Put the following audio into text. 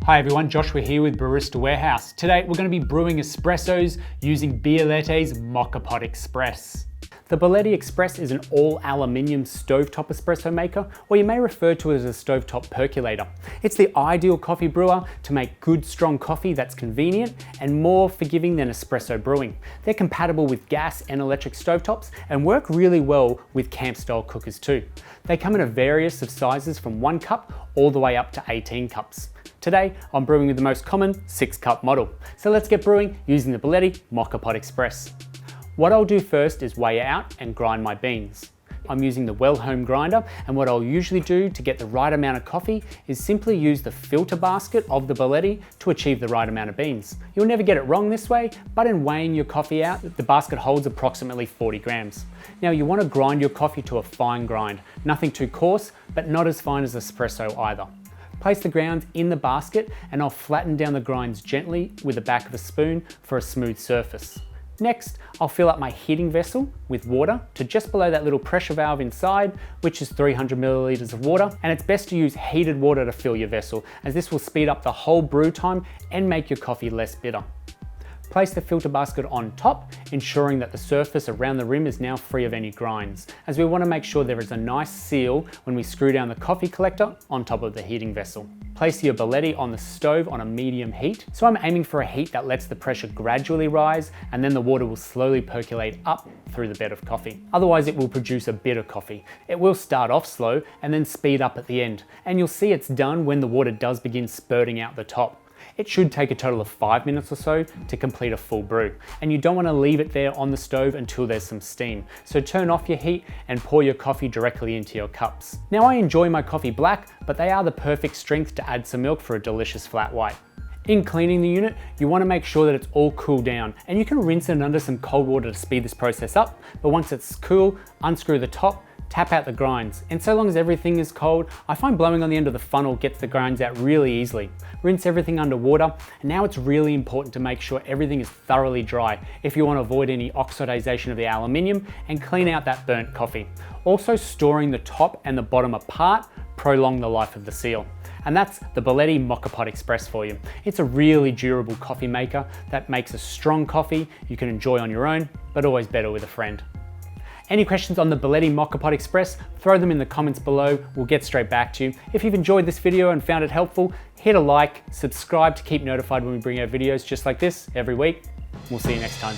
Hi everyone, Joshua here with Barista Warehouse. Today we're going to be brewing espressos using Bialetti's Moka Pot Express. The Bialetti Express is an all aluminium stovetop espresso maker, or you may refer to it as a stovetop percolator. It's the ideal coffee brewer to make good strong coffee that's convenient and more forgiving than espresso brewing. They're compatible with gas and electric stovetops and work really well with camp style cookers too. They come in a various of sizes from 1 cup all the way up to 18 cups. Today, I'm brewing with the most common 6-cup model. So let's get brewing using the Bialetti Moka Pot Express. What I'll do first is weigh out and grind my beans. I'm using the Welhome grinder, and what I'll usually do to get the right amount of coffee is simply use the filter basket of the Bialetti to achieve the right amount of beans. You'll never get it wrong this way, but in weighing your coffee out, the basket holds approximately 40 grams. Now you want to grind your coffee to a fine grind, nothing too coarse, but not as fine as espresso either. Place the grounds in the basket and I'll flatten down the grinds gently with the back of a spoon for a smooth surface. Next, I'll fill up my heating vessel with water to just below that little pressure valve inside, which is 300 milliliters of water. And it's best to use heated water to fill your vessel, as this will speed up the whole brew time and make your coffee less bitter. Place the filter basket on top, ensuring that the surface around the rim is now free of any grinds, as we want to make sure there is a nice seal when we screw down the coffee collector on top of the heating vessel. Place your Bialetti on the stove on a medium heat. So I'm aiming for a heat that lets the pressure gradually rise, and then the water will slowly percolate up through the bed of coffee. Otherwise it will produce a bitter coffee. It will start off slow and then speed up at the end, and you'll see it's done when the water does begin spurting out the top. It should take a total of 5 minutes or so to complete a full brew, and you don't want to leave it there on the stove until there's some steam. So turn off your heat and pour your coffee directly into your cups. Now I enjoy my coffee black, but they are the perfect strength to add some milk for a delicious flat white. In cleaning the unit, you want to make sure that it's all cooled down, and you can rinse it under some cold water to speed this process up, but once it's cool, unscrew the top, tap out the grinds, and so long as everything is cold, I find blowing on the end of the funnel gets the grinds out really easily. Rinse everything under water, and now it's really important to make sure everything is thoroughly dry if you want to avoid any oxidization of the aluminium and clean out that burnt coffee. Also, storing the top and the bottom apart prolong the life of the seal. And that's the Bialetti Moka Pot Express for you. It's a really durable coffee maker that makes a strong coffee you can enjoy on your own, but always better with a friend. Any questions on the Bialetti Moka Pot Express, throw them in the comments below. We'll get straight back to you. If you've enjoyed this video and found it helpful, hit a like, subscribe to keep notified when we bring out videos just like this every week. We'll see you next time.